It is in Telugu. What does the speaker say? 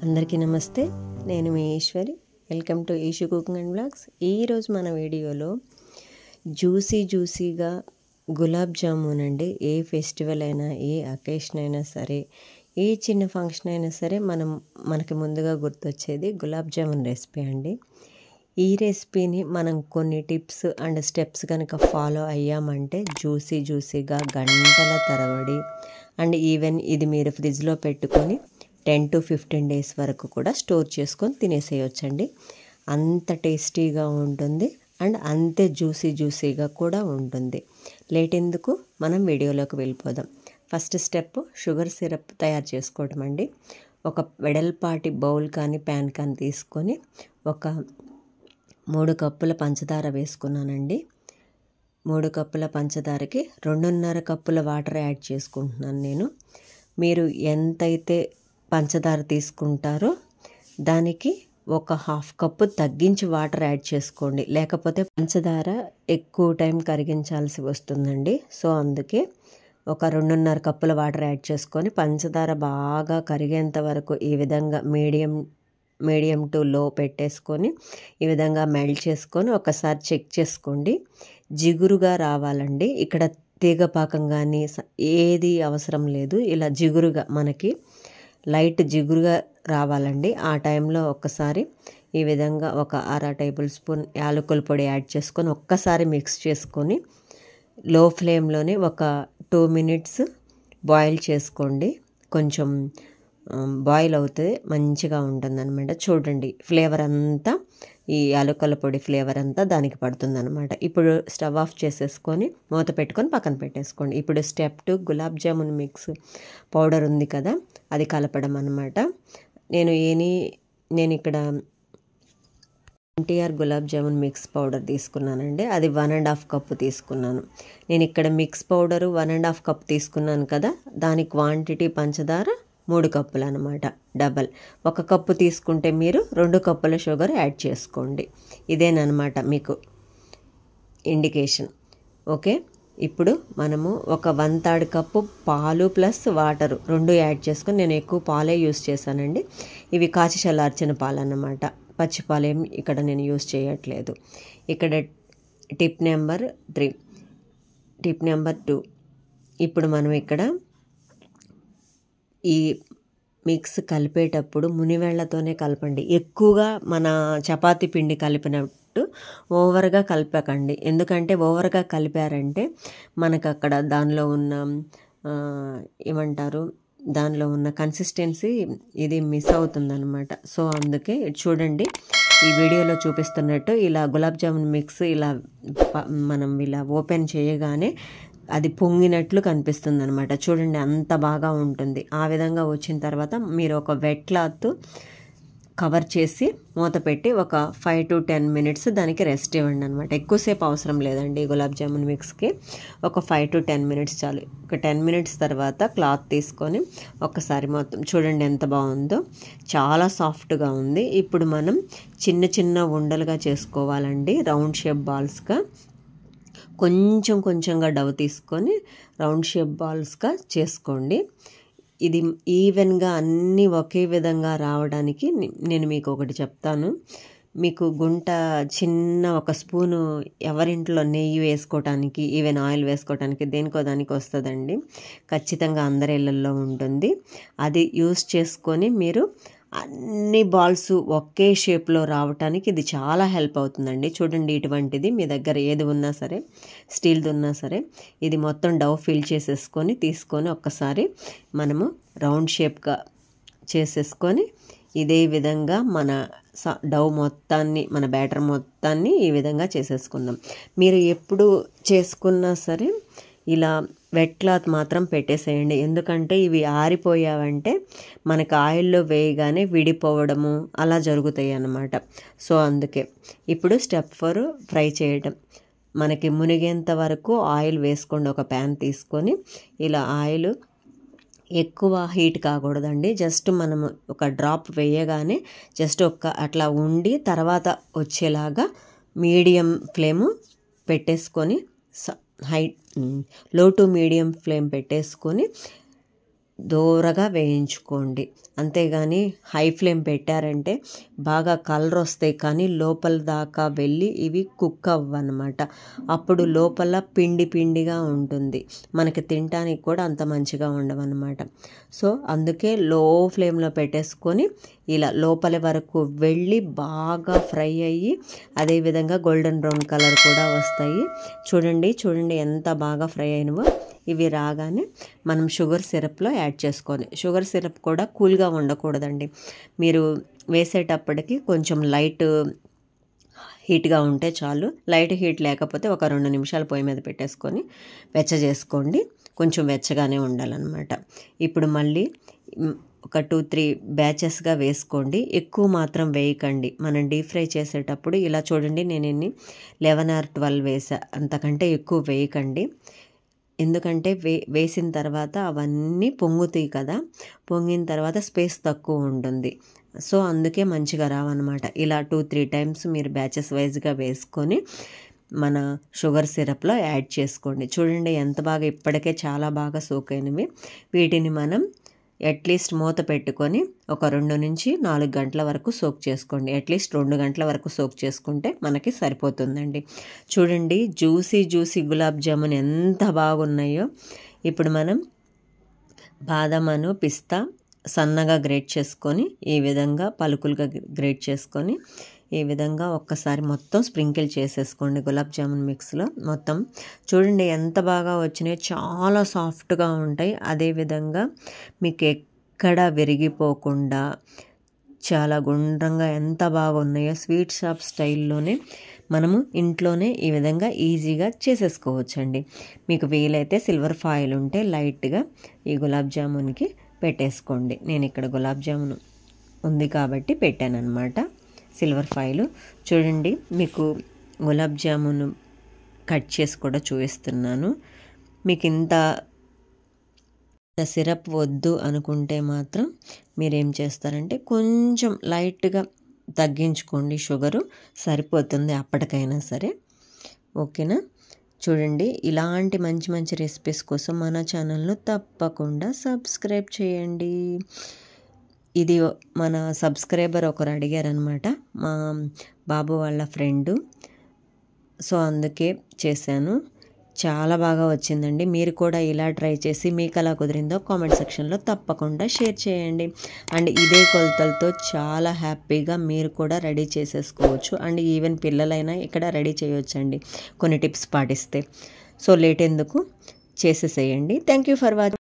అందరికీ నమస్తే. నేను మీ Eshwari. Welcome to Eshu cooking and vlogs. ఈరోజు మన వీడియోలో జ్యూసీగా గులాబ్ జామున్ అండి. ఏ ఫెస్టివల్ అయినా, ఏ అకేషన్ అయినా సరే, ఏ చిన్న ఫంక్షన్ అయినా సరే మనకి ముందుగా గుర్తొచ్చేది గులాబ్ జామున్ రెసిపీ అండి. ఈ రెసిపీని మనం కొన్ని టిప్స్ అండ్ స్టెప్స్ కనుక ఫాలో అయ్యామంటే జ్యూసీగా గంటల తరబడి అండ్ ఈవెన్ ఇది మీరు ఫ్రిడ్జ్లో పెట్టుకొని 10 to 15 డేస్ వరకు కూడా స్టోర్ చేసుకొని తినేసేయొచ్చండి. అంత టేస్టీగా ఉంటుంది అండ్ అంతే జ్యూసీగా కూడా ఉంటుంది. లేట్ ఎందుకు, మనం వీడియోలోకి వెళ్ళిపోదాం. ఫస్ట్ స్టెప్ షుగర్ సిరప్ తయారు చేసుకోవడం అండి. ఒక వెడల్పాటి బౌల్ కానీ ప్యాన్ కానీ తీసుకొని ఒక 3 కప్పుల పంచదార వేసుకున్నానండి. 3 కప్పుల పంచదారకి 2.5 కప్పుల వాటర్ యాడ్ చేసుకుంటున్నాను నేను. మీరు ఎంతైతే పంచదార తీసుకుంటారో దానికి ఒక 1/2 కప్పు తగ్గించి వాటర్ యాడ్ చేసుకోండి. లేకపోతే పంచదార ఎక్కువ టైం కరిగించాల్సి వస్తుందండి. సో అందుకే ఒక 2.5 కప్పుల వాటర్ యాడ్ చేసుకొని పంచదార బాగా కరిగేంత వరకు ఈ విధంగా మీడియం టు లో పెట్టేసుకొని ఈ విధంగా మెల్ట్ చేసుకొని ఒకసారి చెక్ చేసుకోండి. జిగురుగా రావాలండి. ఇక్కడ తీగపాకం కానీ ఏది అవసరం లేదు. ఇలా జిగురుగా మనకి లైట్ జిగురుగా రావాలండి. ఆ టైంలో ఒక్కసారి ఈ విధంగా ఒక 1/2 టేబుల్ స్పూన్ యాలకుల పొడి యాడ్ చేసుకొని ఒక్కసారి మిక్స్ చేసుకొని లో ఫ్లేమ్లోనే ఒక 2 minutes బాయిల్ చేసుకోండి. కొంచెం బాయిల్ అవుతే మంచిగా ఉంటుందన్నమాట. చూడండి, ఫ్లేవర్ అంతా ఈ యాలకుల పొడి ఫ్లేవర్ అంతా దానికి పడుతుందన్నమాట. ఇప్పుడు స్టవ్ ఆఫ్ చేసేసుకొని మూత పెట్టుకొని పక్కన పెట్టేసుకోండి. ఇప్పుడు step 2 gulab jamun mix powder ఉంది కదా, అది కలపడం అన్నమాట. నేను ఇక్కడ ఎన్టీఆర్ గులాబ్ జామున్ మిక్స్ పౌడర్ తీసుకున్నానండి. అది 1.5 కప్పు తీసుకున్నాను. నేను ఇక్కడ మిక్స్ పౌడరు 1.5 కప్పు తీసుకున్నాను కదా, దాని క్వాంటిటీ పంచదార 3 కప్పులు అనమాట. డబల్ 1 కప్పు తీసుకుంటే మీరు 2 కప్పుల షుగర్ యాడ్ చేసుకోండి. ఇదేనమాట మీకు ఇండికేషన్. ఓకే, ఇప్పుడు మనము ఒక 1/3 కప్పు పాలు ప్లస్ వాటరు 2 యాడ్ చేసుకొని, నేను ఎక్కువ పాలే యూస్ చేశానండి. ఇవి కాచి చల్లార్చిన పాలు అన్నమాట. పచ్చి పాలేం ఇక్కడ నేను యూస్ చేయట్లేదు. ఇక్కడ టిప్ నెంబర్ 3. టిప్ నెంబర్ 2, ఇప్పుడు మనం ఇక్కడ ఈ మిక్స్ కలిపేటప్పుడు మునివేళ్లతోనే కలపండి. ఎక్కువగా మన చపాతీ పిండి కలిపినట్టు ఓవర్గా కలపకండి. ఎందుకంటే ఓవర్గా కలిపారంటే మనకు అక్కడ దానిలో ఉన్న కన్సిస్టెన్సీ ఇది మిస్ అవుతుందన్నమాట. సో అందుకే చూడండి, ఈ వీడియోలో చూపిస్తున్నట్టు ఇలా గులాబ్ జామున్ మిక్స్ మనం ఇలా ఓపెన్ చేయగానే అది పొంగినట్లు కనిపిస్తుంది అనమాట. చూడండి, అంత బాగా ఉంటుంది. ఆ విధంగా వచ్చిన తర్వాత మీరు ఒక వెట్ క్లాత్ కవర్ చేసి మూత పెట్టి ఒక 5 to 10 minutes దానికి రెస్ట్ ఇవ్వండి అనమాట. ఎక్కువసేపు అవసరం లేదండి గులాబ్ జామున్ మిక్స్కి. ఒక 5 to 10 minutes చాలు. ఒక 10 minutes తర్వాత క్లాత్ తీసుకొని ఒక్కసారి మొత్తం చూడండి ఎంత బాగుందో. చాలా సాఫ్ట్గా ఉంది. ఇప్పుడు మనం చిన్న ఉండలుగా చేసుకోవాలండి, రౌండ్ షేప్ బాల్స్గా. కొంచెంగా డవ్ తీసుకొని రౌండ్ షేప్ బాల్స్గా చేసుకోండి. ఇది ఈవెన్గా అన్నీ ఒకే విధంగా రావడానికి నేను మీకు ఒకటి చెప్తాను. మీకు చిన్న 1 స్పూను ఎవరింట్లో నెయ్యి వేసుకోవటానికి, ఈవెన్ ఆయిల్ వేసుకోవటానికి దేనికో దానికి వస్తుందండి. ఖచ్చితంగా అందరి ఇళ్ళల్లో ఉంటుంది. అది యూస్ చేసుకొని మీరు అన్ని బాల్స్ ఒకే షేప్లో రావటానికి ఇది చాలా హెల్ప్ అవుతుందండి. చూడండి, ఇటువంటిది మీ దగ్గర ఏది ఉన్నా సరే, స్టీల్ది ఉన్నా సరే, ఇది మొత్తం డవ్ ఫిల్ చేసేసుకొని తీసుకొని ఒక్కసారి మనము రౌండ్ షేప్గా చేసేసుకొని ఇదే విధంగా మన డవ్ మొత్తాన్ని, మన బ్యాటర్ మొత్తాన్ని ఈ విధంగా చేసేసుకుందాం. మీరు ఎప్పుడు చేసుకున్నా సరే ఇలా వెట్ క్లాత్ మాత్రం పెట్టేసేయండి. ఎందుకంటే ఇవి ఆరిపోయావంటే మనకు ఆయిల్లో వేయగానే విడిపోవడము అలా జరుగుతాయి అన్నమాట. సో అందుకే ఇప్పుడు స్టెప్ 4 ఫ్రై చేయడం. మనకి మునిగేంత వరకు ఆయిల్ వేసుకోండి. ఒక ప్యాన్ తీసుకొని ఇలా ఆయిల్ ఎక్కువ హీట్ కాకూడదండి. జస్ట్ మనము ఒక డ్రాప్ వేయగానే జస్ట్ అట్లా ఉండి తర్వాత వచ్చేలాగా మీడియం ఫ్లేమ్ పెట్టేసుకొని లో టు మీడియం ఫ్లేమ్ పెట్టేసుకొని దూరగా వేయించుకోండి. అంతేగాని హై ఫ్లేమ్ పెట్టారంటే బాగా కలర్ వస్తాయి, కానీ లోపల దాకా వెళ్ళి ఇవి కుక్ అవ్వనమాట. అప్పుడు లోపల పిండి పిండిగా ఉంటుంది, మనకి తినడానికి కూడా అంత మంచిగా ఉండవన్నమాట. సో అందుకే లో ఫ్లేమ్లో పెట్టేసుకొని ఇలా లోపల వరకు వెళ్ళి బాగా ఫ్రై అయ్యి అదేవిధంగా గోల్డెన్ బ్రౌన్ కలర్ కూడా వస్తాయి. చూడండి ఎంత బాగా ఫ్రై అయినవో. ఇవి రాగానే మనం షుగర్ సిరప్లో యాడ్ చేసుకోవాలి. షుగర్ సిరప్ కూడా కూల్గా ఉండకూడదండి. మీరు వేసేటప్పటికి కొంచెం లైట్ హీట్గా ఉంటే చాలు. లైట్ హీట్ లేకపోతే ఒక 2 నిమిషాలు పొయ్యి మీద పెట్టేసుకొని చేసుకోండి. కొంచెం వెచ్చగానే ఉండాలన్నమాట. ఇప్పుడు మళ్ళీ ఒక 2-3 బ్యాచెస్గా వేసుకోండి. ఎక్కువ మాత్రం వేయకండి. మనం డీప్ ఫ్రై చేసేటప్పుడు ఇలా చూడండి, నేను 11 or 12 వేసా, అంతకంటే ఎక్కువ వేయకండి. ఎందుకంటే వేసిన తర్వాత అవన్నీ పొంగుతాయి కదా, పొంగిన తర్వాత స్పేస్ తక్కువ ఉంటుంది. సో అందుకే మంచిగా రావన్నమాట. ఇలా 2-3 టైమ్స్ మీరు బ్యాచెస్ వైజ్గా వేసుకొని మన షుగర్ సిరప్లో యాడ్ చేసుకోండి. చూడండి ఎంత బాగా, ఇప్పటికే చాలా బాగా సోక్ అయినవి. వీటిని మనం అట్లీస్ట్ మూత పెట్టుకొని ఒక 2 నుంచి 4 గంటల వరకు సోక్ చేసుకోండి. అట్లీస్ట్ 2 గంటల వరకు సోక్ చేసుకుంటే మనకి సరిపోతుందండి. చూడండి జ్యూసీ గులాబ్ జామున్ ఎంత బాగున్నాయో. ఇప్పుడు మనం బాదామను పిస్తా సన్నగా గ్రేట్ చేసుకొని ఈ విధంగా పలుకులుగా గ్రేట్ చేసుకొని ఈ విధంగా ఒక్కసారి మొత్తం స్ప్రింకిల్ చేసేసుకోండి గులాబ్ జామున్ మిక్స్లో మొత్తం. చూడండి ఎంత బాగా వచ్చినాయో, చాలా సాఫ్ట్గా ఉంటాయి. అదేవిధంగా మీకు ఎక్కడ విరిగిపోకుండా చాలా గుండ్రంగా ఎంత బాగున్నాయో. స్వీట్ షాప్ స్టైల్లోనే మనము ఇంట్లోనే ఈ విధంగా ఈజీగా చేసేసుకోవచ్చండి. మీకు వీలైతే సిల్వర్ ఫాయిల్ ఉంటే లైట్గా ఈ గులాబ్ జామున్కి పెట్టేసుకోండి. నేను ఇక్కడ గులాబ్ జామున్ ఉంది కాబట్టి పెట్టానన్నమాట సిల్వర్ ఫాయిల్. చూడండి మీకు గులాబ్ జామున్ కట్ చేసి కూడా చూపిస్తున్నాను. మీకు ఇంత సిరప్ వద్దు అనుకుంటే మాత్రం మీరేం చేస్తారంటే కొంచెం లైట్గా తగ్గించుకోండి, షుగరు సరిపోతుంది అప్పటికైనా సరే. ఓకేనా? చూడండి ఇలాంటి మంచి రెసిపీస్ కోసం మన ఛానల్ను తప్పకుండా సబ్స్క్రైబ్ చేయండి. ఇది మన సబ్స్క్రైబర్ ఒకరు అడిగారనమాట, మా బాబు వాళ్ళ ఫ్రెండు. సో అందుకే చేశాను. చాలా బాగా వచ్చిందండి. మీరు కూడా ఇలా ట్రై చేసి మీకు ఎలా కుదిరిందో కామెంట్ సెక్షన్లో తప్పకుండా షేర్ చేయండి. అండ్ ఇదే కొలతలతో చాలా హ్యాపీగా మీరు కూడా రెడీ చేసేసుకోవచ్చు. అండ్ ఈవెన్ పిల్లలైనా ఇక్కడ రెడీ చేయొచ్చండి కొన్ని టిప్స్ పాటిస్తే. సో లేట్ ఎందుకు, చేసేసేయండి. Thank you for watching.